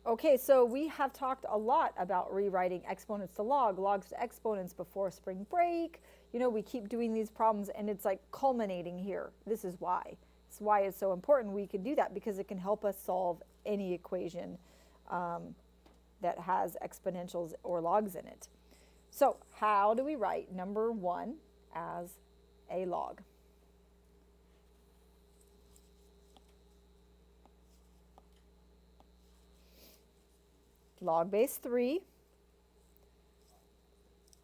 Okay, so we have talked a lot about rewriting exponents to logs to exponents before spring break. You know, we keep doing these problems and it's like culminating here. This is why. It's why it's so important we can do that, because it can help us solve any equation that has exponentials or logs in it. So how do we write number 1 as a log? Log base 3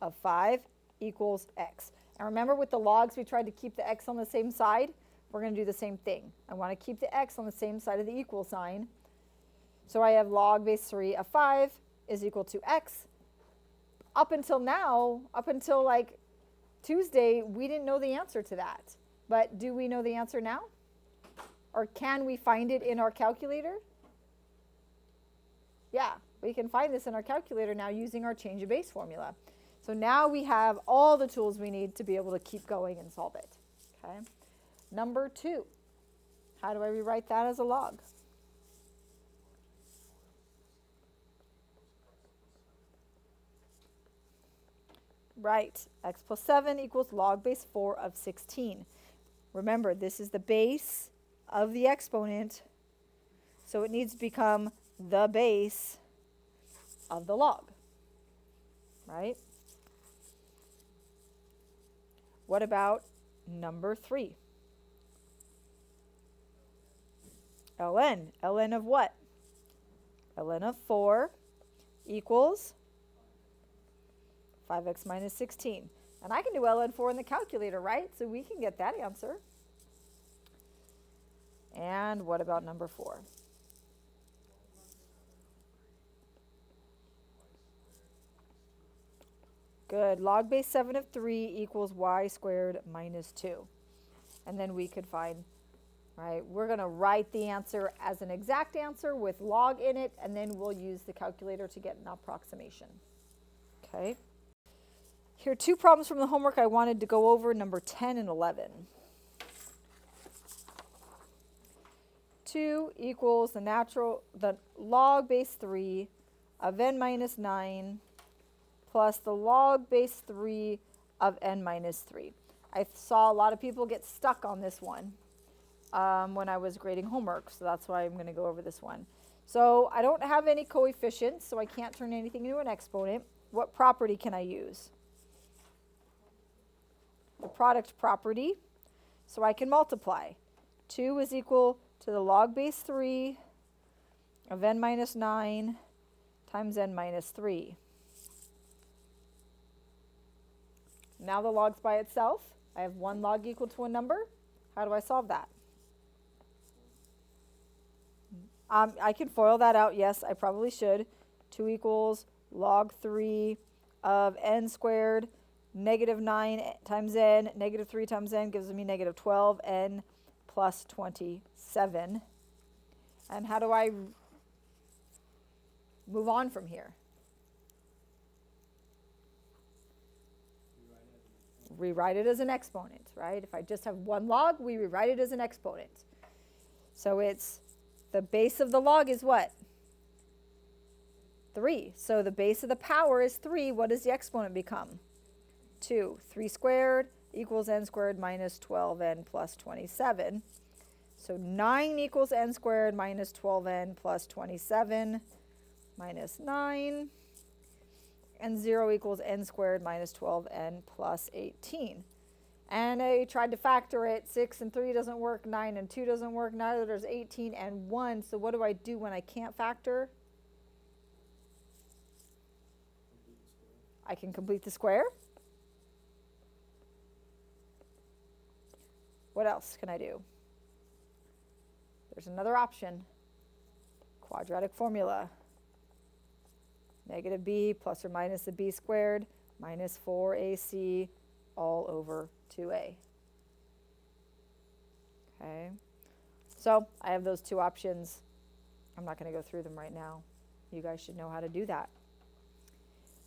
of 5 equals x. And remember, with the logs, we tried to keep the x on the same side. We're going to do the same thing. I want to keep the x on the same side of the equal sign. So I have log base 3 of 5 is equal to x. Up until now, up until like Tuesday, we didn't know the answer to that. But do we know the answer now? Or can we find it in our calculator? Yeah, we can find this in our calculator now using our change of base formula. So now we have all the tools we need to be able to keep going and solve it. Okay. Number 2, how do I rewrite that as a log? Right, x plus 7 equals log base 4 of 16. Remember, this is the base of the exponent, so it needs to become the base of the log, right? What about number 3? ln of what? ln of 4 equals 5x minus 16. And I can do ln 4 in the calculator, right? So we can get that answer. And what about number 4? Good. Log base 7 of 3 equals y squared minus 2. And then we could find, right, we're going to write the answer as an exact answer with log in it, and then we'll use the calculator to get an approximation. Okay. Here are 2 problems from the homework I wanted to go over, number 10 and 11. 2 equals the log base 3 of n minus 9 plus the log base 3 of n minus 3. I saw a lot of people get stuck on this one when I was grading homework, so that's why I'm going to go over this one. So I don't have any coefficients, so I can't turn anything into an exponent. What property can I use? The product property, so I can multiply. 2 is equal to the log base 3 of n minus 9 times n minus 3. Now the log's by itself. I have one log equal to a number. How do I solve that? I can FOIL that out. Yes, I probably should. 2 equals log 3 of n squared. Negative 9 times n, negative 3 times n gives me negative 12n plus 27. And how do I move on from here? Rewrite it as an exponent, right? If I just have one log, we rewrite it as an exponent. So it's the base of the log is what? 3. So the base of the power is 3. What does the exponent become? 2. 3 squared equals n squared minus 12n plus 27. So 9 equals n squared minus 12n plus 27 minus 9. And 0 equals n squared minus 12n plus 18. And I tried to factor it. 6 and 3 doesn't work. 9 and 2 doesn't work. Neither does 18 and 1. So what do I do when I can't factor? I can complete the square. What else can I do? There's another option. Quadratic formula. Negative b plus or minus the b squared minus 4ac all over 2a. Okay. So I have those 2 options. I'm not going to go through them right now. You guys should know how to do that.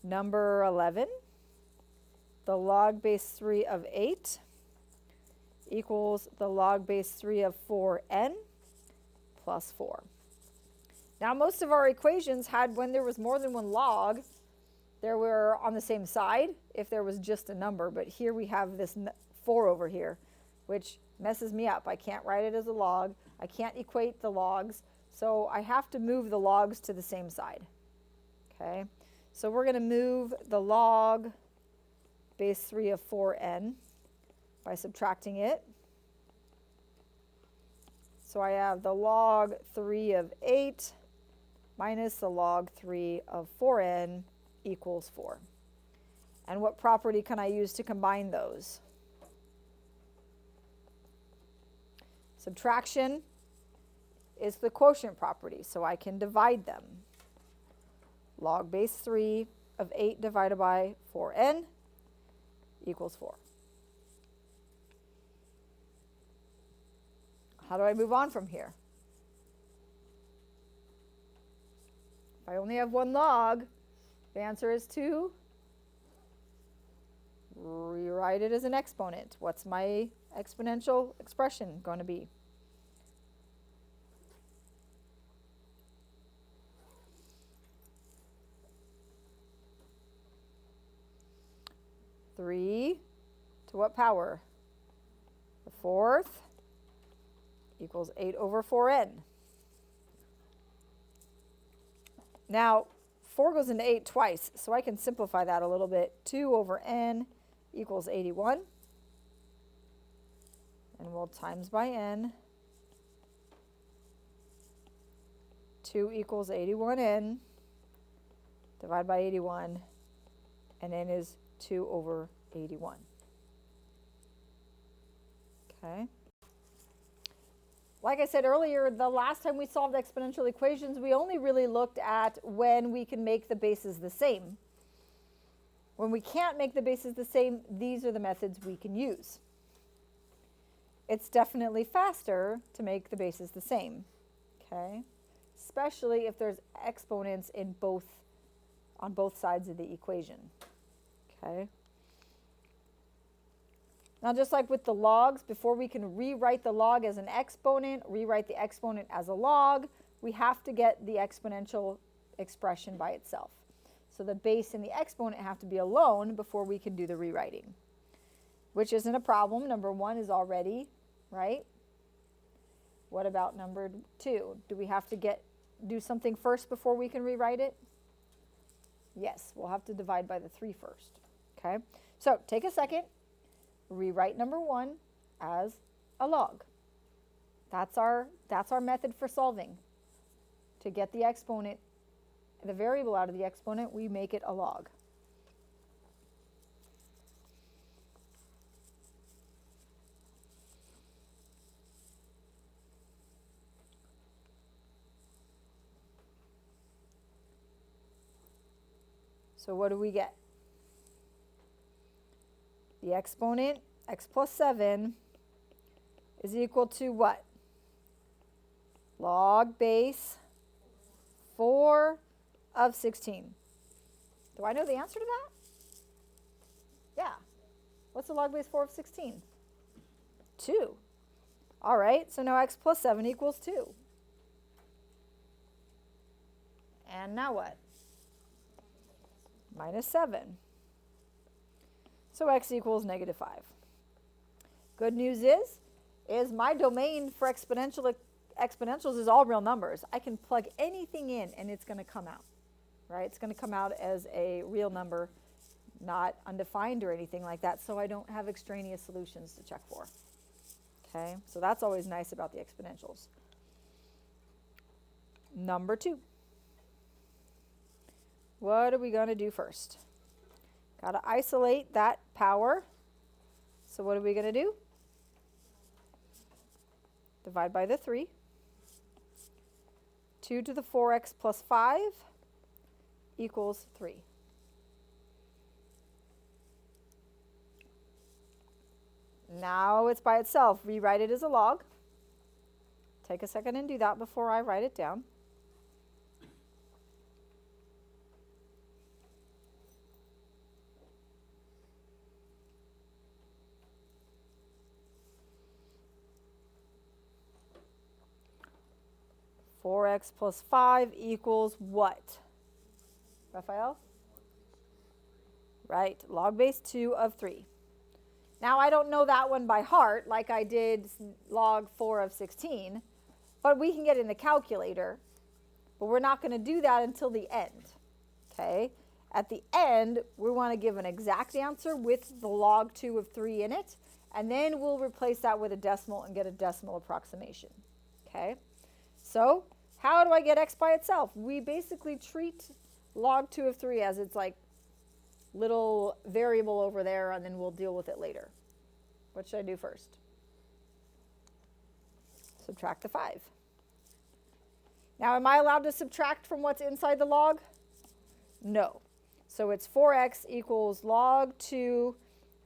Number 11, the log base 3 of 8 equals the log base 3 of 4n plus 4. Now, most of our equations had, when there was more than one log, they were on the same side if there was just a number. But here we have this 4 over here, which messes me up. I can't write it as a log. I can't equate the logs. So I have to move the logs to the same side. Okay, so we're going to move the log base 3 of 4n by subtracting it. So I have the log 3 of 8 minus the log 3 of 4n equals 4. And what property can I use to combine those? Subtraction is the quotient property, so I can divide them. Log base 3 of 8 divided by 4n equals 4. How do I move on from here? If I only have one log, the answer is to rewrite it as an exponent. What's my exponential expression going to be? Three to what power? The fourth equals 8 over 4n. Now, 4 goes into 8 twice, so I can simplify that a little bit. 2 over n equals 81. And we'll times by n. 2 equals 81n. Divide by 81. And n is 2 over 81. Okay. Like I said earlier, the last time we solved exponential equations, we only really looked at when we can make the bases the same. When we can't make the bases the same, these are the methods we can use. It's definitely faster to make the bases the same, okay? Especially if there's exponents on both sides of the equation, okay? Now, just like with the logs, before we can rewrite the log as an exponent, rewrite the exponent as a log, we have to get the exponential expression by itself. So the base and the exponent have to be alone before we can do the rewriting, which isn't a problem. Number 1 is already, right? What about number 2? Do we have to do something first before we can rewrite it? Yes, we'll have to divide by the 3 first, okay? So take a second. Rewrite number 1 as a log. That's our method for solving. To get the exponent, the variable out of the exponent, we make it a log. So what do we get? The exponent, x plus 7, is equal to what? Log base 4 of 16. Do I know the answer to that? Yeah. What's the log base 4 of 16? 2. All right, so now x plus 7 equals 2. And now what? Minus 7. So x equals negative 5. Good news is my domain for exponentials is all real numbers. I can plug anything in and it's going to come out, right? It's going to come out as a real number, not undefined or anything like that, so I don't have extraneous solutions to check for. Okay, so that's always nice about the exponentials. Number 2. What are we going to do first? Got to isolate that power. So what are we going to do? Divide by the 3. 2 to the 4x plus 5 equals 3. Now it's by itself. Rewrite it as a log. Take a second and do that before I write it down. 4x plus 5 equals what? Raphael? Right, log base 2 of 3. Now, I don't know that one by heart like I did log 4 of 16, but we can get it in the calculator. But we're not going to do that until the end, okay? At the end, we want to give an exact answer with the log 2 of 3 in it, and then we'll replace that with a decimal and get a decimal approximation, okay? So how do I get x by itself? We basically treat log 2 of 3 as it's like little variable over there, and then we'll deal with it later. What should I do first? Subtract the 5. Now, am I allowed to subtract from what's inside the log? No. So it's 4x equals log 2.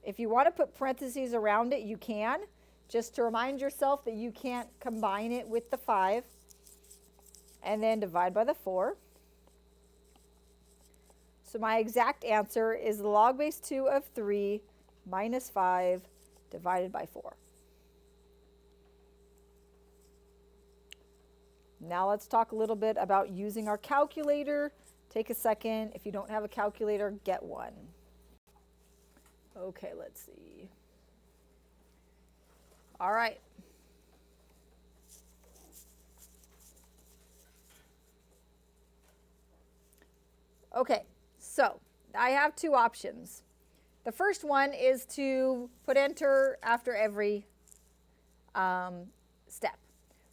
If you want to put parentheses around it, you can. Just to remind yourself that you can't combine it with the 5. And then divide by the 4. So my exact answer is the log base 2 of 3 minus 5 divided by 4. Now let's talk a little bit about using our calculator. Take a second. If you don't have a calculator, get one. Okay, let's see. All right. Okay, so I have two options. The first one is to put enter after every step.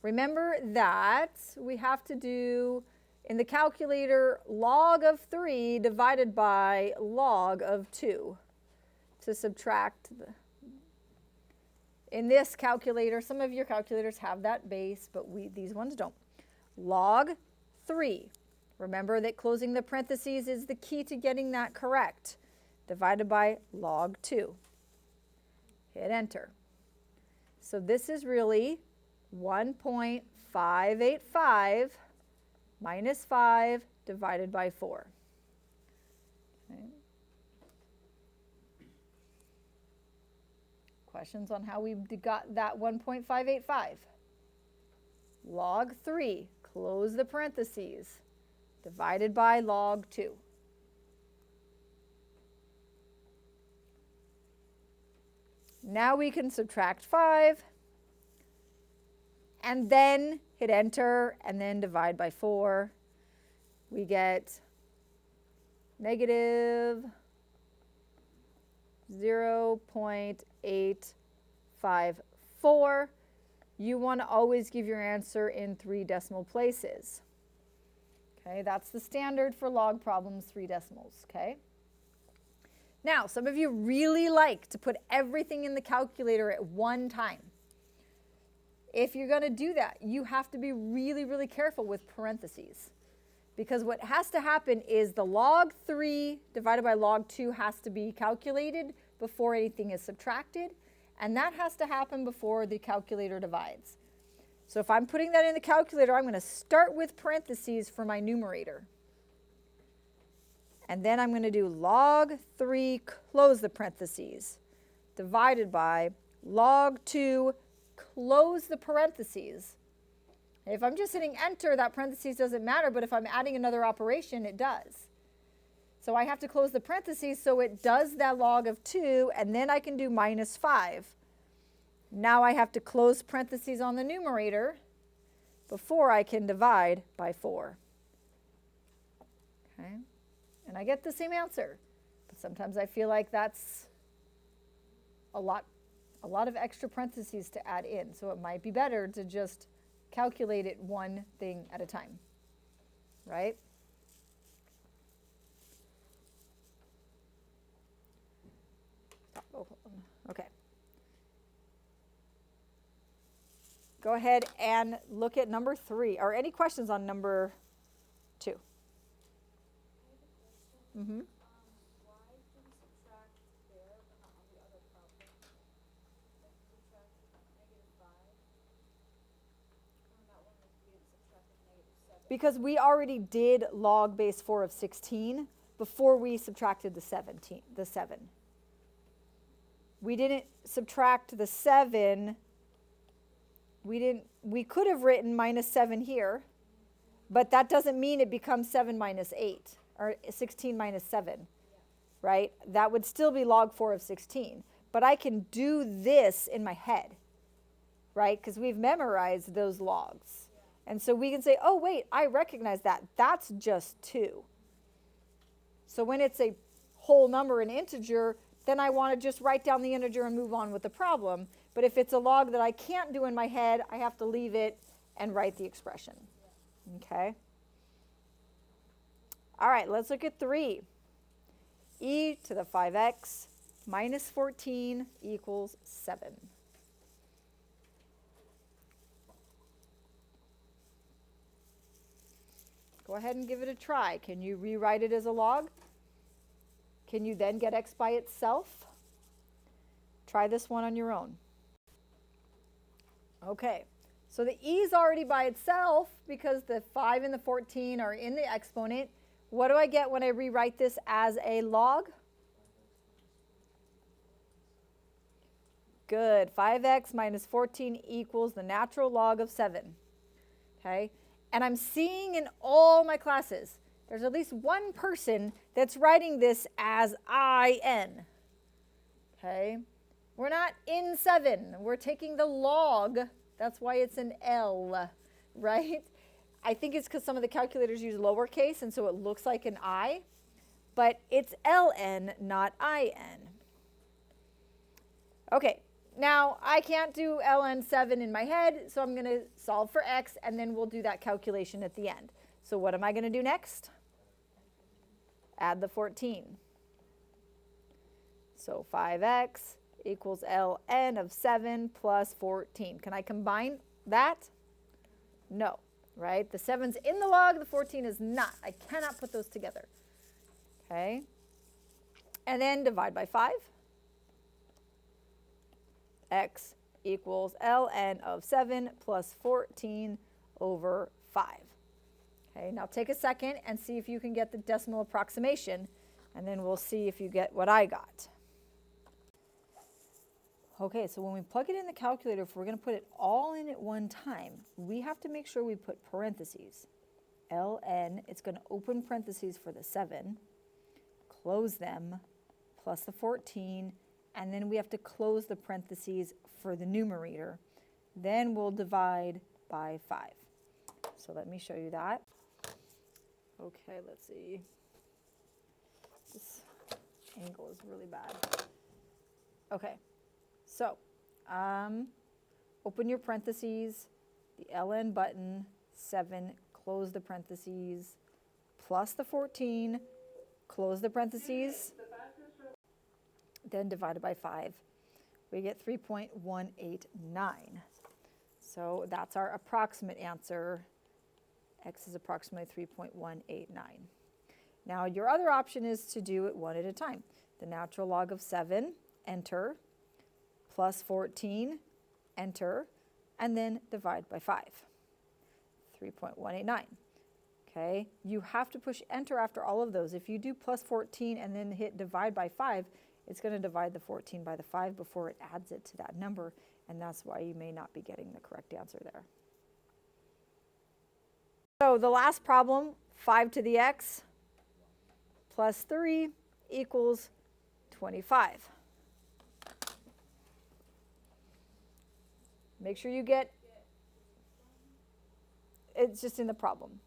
Remember that we have to do, in the calculator, log of 3 divided by log of 2 to subtract. In this calculator, some of your calculators have that base, but these ones don't. Log 3. Remember that closing the parentheses is the key to getting that correct. Divided by log 2. Hit enter. So this is really 1.585 minus 5 divided by 4. Okay. Questions on how we got that 1.585? Log 3, close the parentheses, divided by log 2. Now we can subtract 5, and then hit enter, and then divide by 4. We get negative 0.854. You want to always give your answer in 3 decimal places. Okay, that's the standard for log problems, 3 decimals, okay? Now, some of you really like to put everything in the calculator at one time. If you're going to do that, you have to be really, really careful with parentheses. Because what has to happen is the log 3 divided by log 2 has to be calculated before anything is subtracted. And that has to happen before the calculator divides. So if I'm putting that in the calculator, I'm going to start with parentheses for my numerator. And then I'm going to do log 3, close the parentheses, divided by log 2, close the parentheses. If I'm just hitting enter, that parentheses doesn't matter, but if I'm adding another operation, it does. So I have to close the parentheses so it does that log of 2, and then I can do minus 5. Now I have to close parentheses on the numerator before I can divide by 4. Okay? And I get the same answer. But sometimes I feel like that's a lot of extra parentheses to add in. So it might be better to just calculate it one thing at a time. Right? Oh, okay. Go ahead and look at number 3. Are any questions on number 2? Mm-hmm. Why did we subtract there but not on the other problem? Like subtract -5. On that one, we didn't subtract -7. Because we already did log base 4 of 16 before we subtracted the 7. We didn't subtract the 7. We could have written minus 7 here, But that doesn't mean it becomes 7 minus 8, or 16 minus 7, right? That would still be log 4 of 16. But I can do this in my head, right? Because we've memorized those logs. And so we can say, oh, wait, I recognize that. That's just 2. So when it's a whole number, an integer, then I want to just write down the integer and move on with the problem. But if it's a log that I can't do in my head, I have to leave it and write the expression. Okay? All right, let's look at 3. E to the 5x minus 14 equals 7. Go ahead and give it a try. Can you rewrite it as a log? Can you then get x by itself? Try this one on your own. Okay, so the e is already by itself because the 5 and the 14 are in the exponent. What do I get when I rewrite this as a log? Good. 5x minus 14 equals the natural log of 7. Okay? And I'm seeing in all my classes, there's at least one person that's writing this as IN. Okay? We're not in 7. We're taking the log. That's why it's an L, right? I think it's because some of the calculators use lowercase, and so it looks like an I. But it's LN, not IN. Okay. Now, I can't do ln7 in my head, so I'm going to solve for x, and then we'll do that calculation at the end. So what am I going to do next? Add the 14. So 5x equals ln of 7 plus 14. Can I combine that? No, right? The 7's in the log, the 14 is not. I cannot put those together. Okay? And then divide by 5. X equals ln of 7 plus 14 over 5. Okay, now take a second and see if you can get the decimal approximation, and then we'll see if you get what I got. Okay, so when we plug it in the calculator, if we're going to put it all in at one time, we have to make sure we put parentheses. ln, it's going to open parentheses for the 7, close them, plus the 14, and then we have to close the parentheses for the numerator. Then we'll divide by 5. So let me show you that. Okay, let's see. This angle is really bad. Okay, so open your parentheses, the ln button, 7, close the parentheses, plus the 14, close the parentheses, then divided by 5, we get 3.189. So that's our approximate answer. X is approximately 3.189. Now your other option is to do it one at a time. The natural log of 7, enter, plus 14, enter, and then divide by 5. 3.189. Okay, you have to push enter after all of those. If you do plus 14 and then hit divide by 5, it's going to divide the 14 by the 5 before it adds it to that number, and that's why you may not be getting the correct answer there. So the last problem, 5 to the x plus 3 equals 25. Make sure you get, it's just in the problem.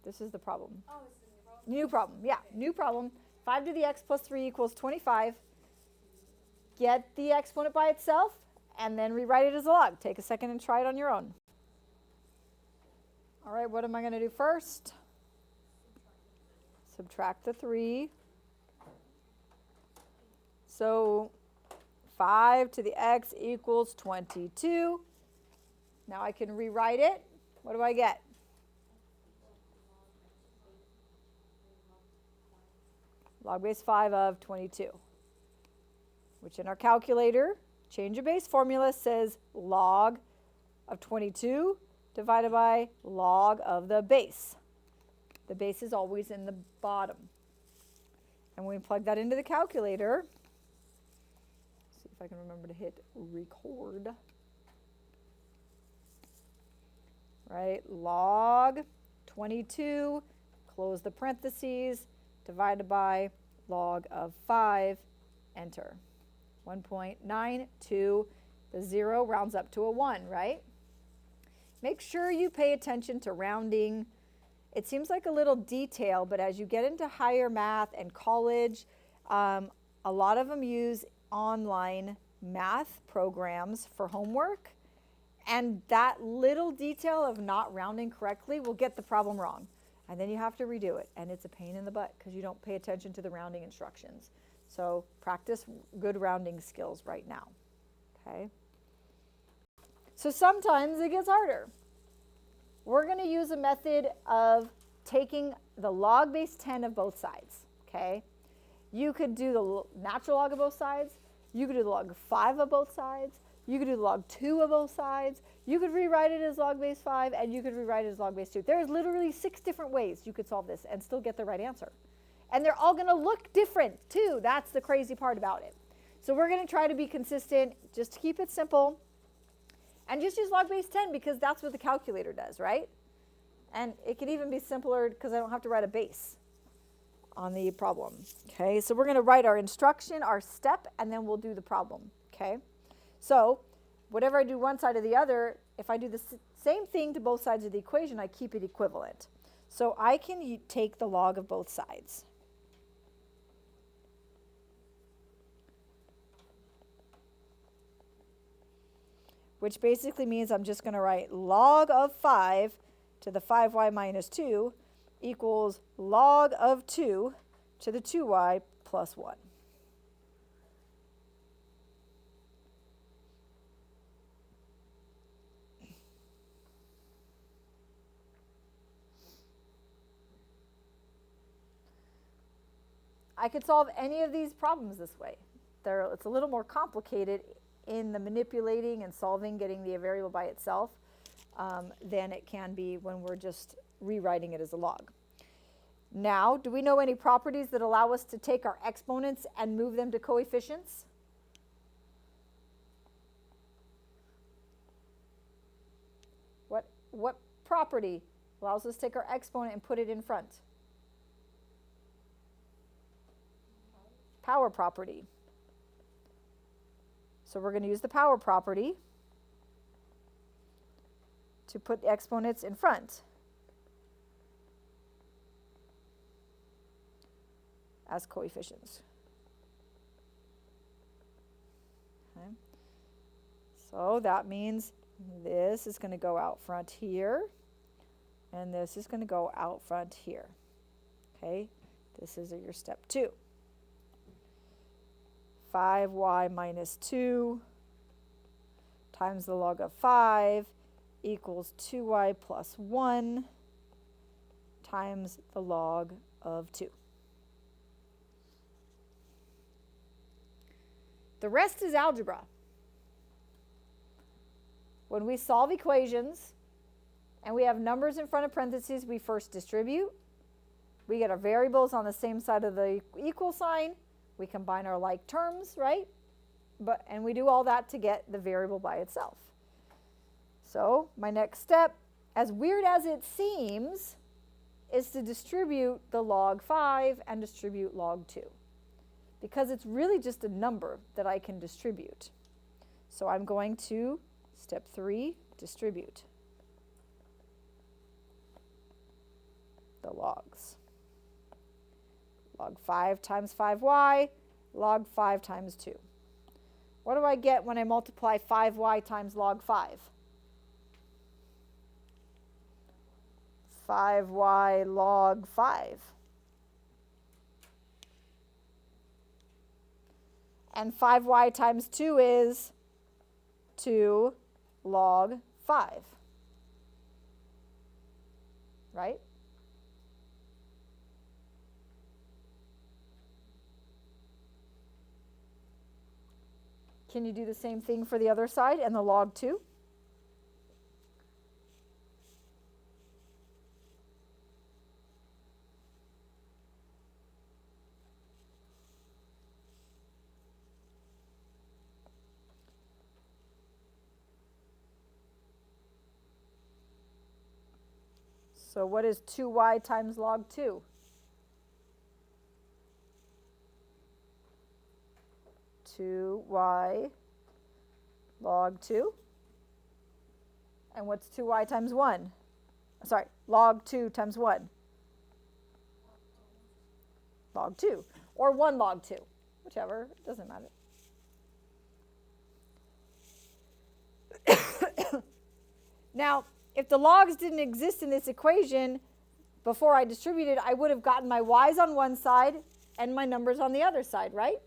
This is the problem. Oh, it's the new problem? New problem, yeah, new problem. 5 to the x plus 3 equals 25. Get the exponent by itself, and then rewrite it as a log. Take a second and try it on your own. All right, what am I going to do first? Subtract the 3. So 5 to the x equals 22. Now I can rewrite it. What do I get? Log base 5 of 22. Which in our calculator, change of base formula says log of 22 divided by log of the base. The base is always in the bottom. And when we plug that into the calculator, see if I can remember to hit record. Right, log 22, close the parentheses, divided by log of 5, enter. 1.92, the 0 rounds up to a 1, right? Make sure you pay attention to rounding. It seems like a little detail, but as you get into higher math and college, a lot of them use online math programs for homework, and that little detail of not rounding correctly will get the problem wrong, and then you have to redo it, and it's a pain in the butt because you don't pay attention to the rounding instructions. So practice good rounding skills right now, okay? So sometimes it gets harder. We're going to use a method of taking the log base 10 of both sides, okay? You could do the natural log of both sides. You could do the log of 5 of both sides. You could do the log 2 of both sides. You could rewrite it as log base 5, and you could rewrite it as log base 2. There's literally 6 different ways you could solve this and still get the right answer. And they're all going to look different, too. That's the crazy part about it. So we're going to try to be consistent, just to keep it simple. And just use log base 10 because that's what the calculator does, right? And it can even be simpler because I don't have to write a base on the problem. Okay, so we're going to write our instruction, our step, and then we'll do the problem. Okay, so whatever I do one side or the other, if I do the same thing to both sides of the equation, I keep it equivalent. So I can take the log of both sides. Which basically means I'm just going to write log of 5 to the 5y minus 2 equals log of 2 to the 2y plus 1. I could solve any of these problems this way. It's a little more complicated in the manipulating and solving, getting the variable by itself, than it can be when we're just rewriting it as a log. Now, do we know any properties that allow us to take our exponents and move them to coefficients? What property allows us to take our exponent and put it in front? Power property. So we're going to use the power property to put the exponents in front as coefficients. Okay. So that means this is going to go out front here, and this is going to go out front here. Okay, this is your step 2. 5y minus 2 times the log of 5 equals 2y plus 1 times the log of 2. The rest is algebra. When we solve equations and we have numbers in front of parentheses, we first distribute. We get our variables on the same side of the equal sign. We combine our like terms, right? And we do all that to get the variable by itself. So my next step, as weird as it seems, is to distribute the log 5 and distribute log 2. Because it's really just a number that I can distribute. So I'm going to, step 3, distribute the logs. Log 5 times 5y, log 5 times 2. What do I get when I multiply 5y times log 5? 5y log 5. And 5y times 2 is 2 log 5. Right? Can you do the same thing for the other side and the log 2? So what is 2y times log 2? 2y log 2. And what's 2y times 1? Sorry, log 2 times 1. Log 2. Or 1 log 2. Whichever, it doesn't matter. Now, if the logs didn't exist in this equation before I distributed, I would have gotten my y's on one side and my numbers on the other side, right?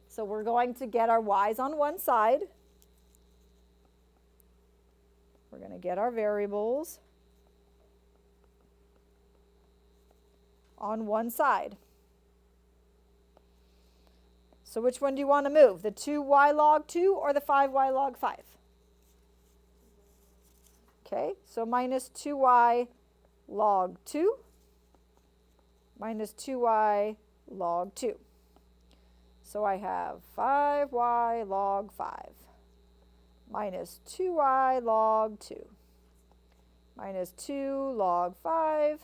So we're going to get our y's on one side. We're going to get our variables on one side. So which one do you want to move? The 2y log 2 or the 5y log 5? Okay, so minus 2y log 2 minus 2y log 2. So I have 5y log 5 minus 2y log 2 minus 2 log 5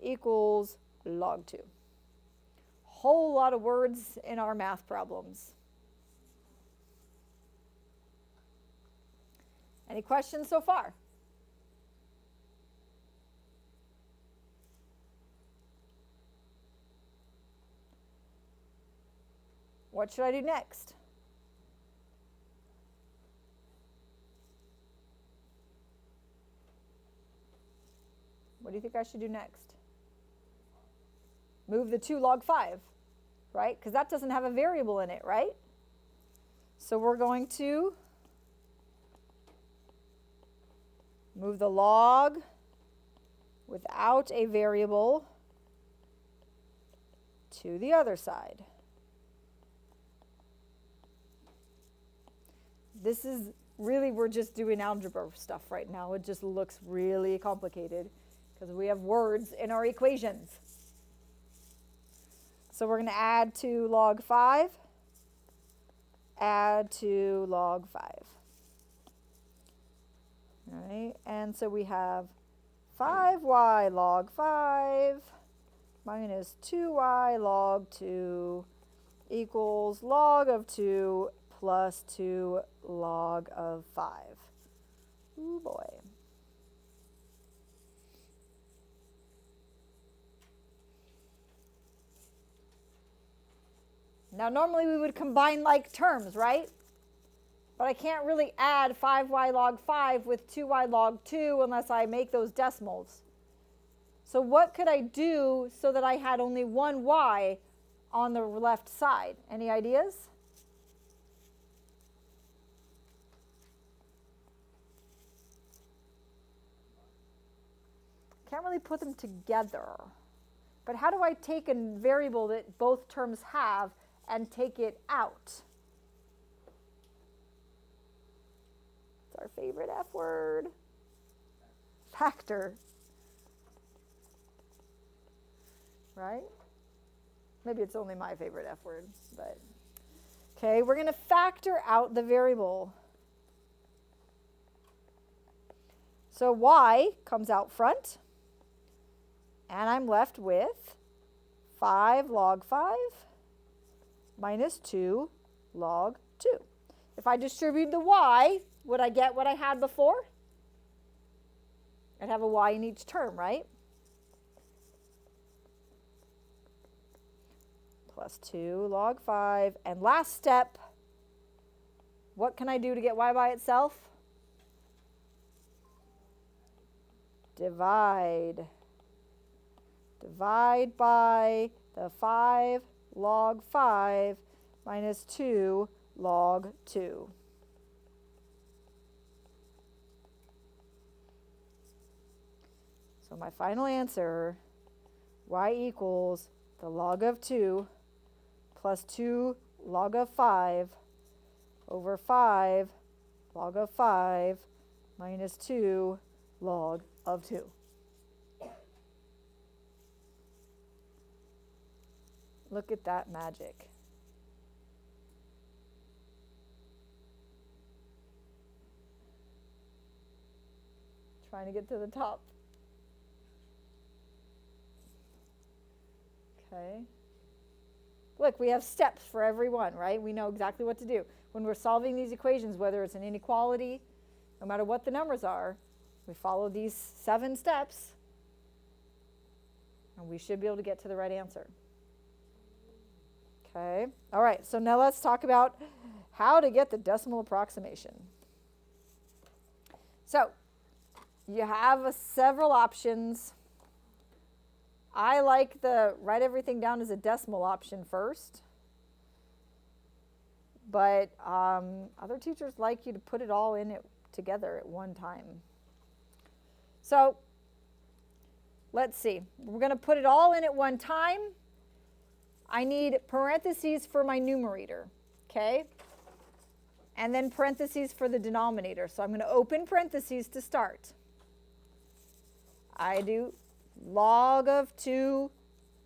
equals log 2. Whole lot of words in our math problems. Any questions so far? What should I do next? What do you think I should do next? Move the 2 log 5, right? Because that doesn't have a variable in it, right? So we're going to move the log without a variable to the other side. This is really, we're just doing algebra stuff right now. It just looks really complicated because we have words in our equations. So we're going to add to log 5, add to log 5. All right, and so we have 5y log 5 minus 2y log 2 equals log of 2 plus 2 log of 5. Ooh boy. Now normally we would combine like terms, right? But I can't really add 5y log 5 with 2y log 2 unless I make those decimals. So what could I do so that I had only one y on the left side? Any ideas? Can't really put them together. But how do I take a variable that both terms have and take it out? It's our favorite F word. Factor. Right? Maybe it's only my favorite F word, but okay, we're going to factor out the variable. So y comes out front. And I'm left with 5 log 5 minus 2 log 2. If I distribute the y, would I get what I had before? I'd have a y in each term, right? Plus 2 log 5. And last step, what can I do to get y by itself? Divide. Divide by the 5 log 5 minus 2 log 2. So my final answer, y equals the log of 2 plus 2 log of 5 over 5 log of 5 minus 2 log of 2. Look at that magic. Trying to get to the top. Okay. Look, we have steps for every one, right? We know exactly what to do. When we're solving these equations, whether it's an inequality, no matter what the numbers are, we follow these 7 steps, and we should be able to get to the right answer. Okay. All right, so now let's talk about how to get the decimal approximation. So you have several options. I like the write everything down as a decimal option first. But other teachers like you to put it all in it together at one time. So let's see. We're going to put it all in at one time. I need parentheses for my numerator, okay? And then parentheses for the denominator. So I'm going to open parentheses to start. I do log of 2,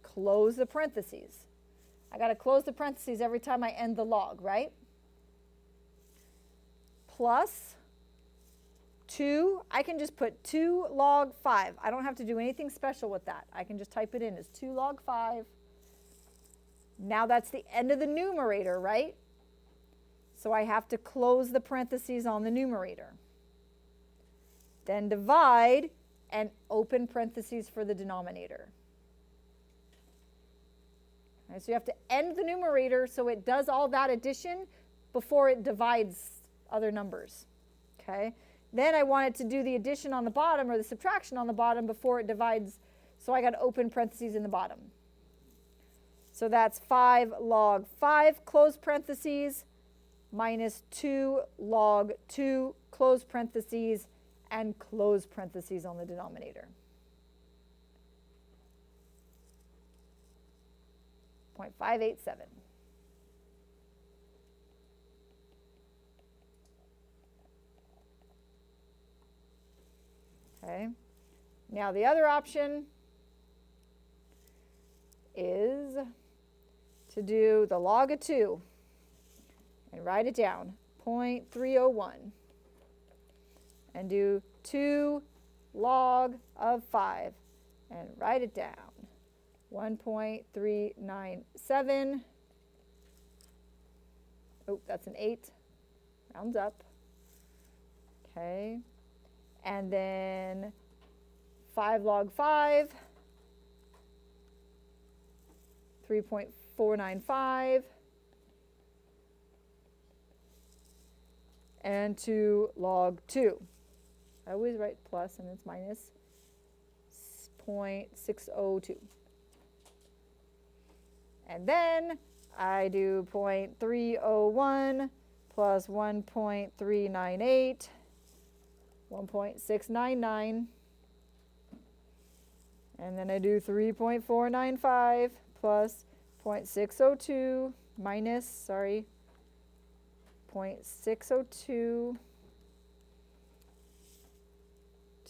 close the parentheses. I got to close the parentheses every time I end the log, right? Plus 2, I can just put 2 log 5. I don't have to do anything special with that. I can just type it in as 2 log 5. Now that's the end of the numerator, right? So I have to close the parentheses on the numerator. Then divide and open parentheses for the denominator. All right, so you have to end the numerator so it does all that addition before it divides other numbers. Okay? Then I want it to do the addition on the bottom or the subtraction on the bottom before it divides, so I got to open parentheses in the bottom. So that's 5 log 5, close parentheses, minus 2 log 2, close parentheses, and close parentheses on the denominator. 0.587. Okay. Now the other option is to do the log of 2 and write it down, 0.301, and do 2 log of 5 and write it down, 1.397. Oh, that's an 8, rounds up. Okay, and then 5 log 5, 3.495, and 2 log 2. I always write plus and it's minus 0.602. And then I do 0.301 plus 1.398, 1.699. And then I do 3.495 plus 0.602 minus, 0.602,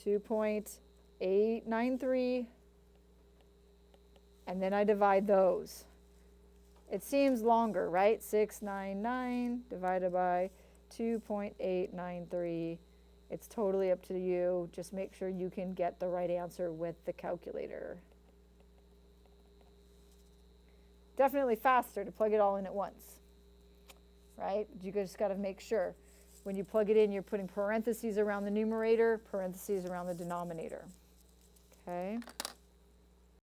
2.893, and then I divide those. It seems longer, right? 699 divided by 2.893. It's totally up to you. Just make sure you can get the right answer with the calculator. Definitely faster to plug it all in at once, right? You just got to make sure when you plug it in, you're putting parentheses around the numerator, parentheses around the denominator. Okay.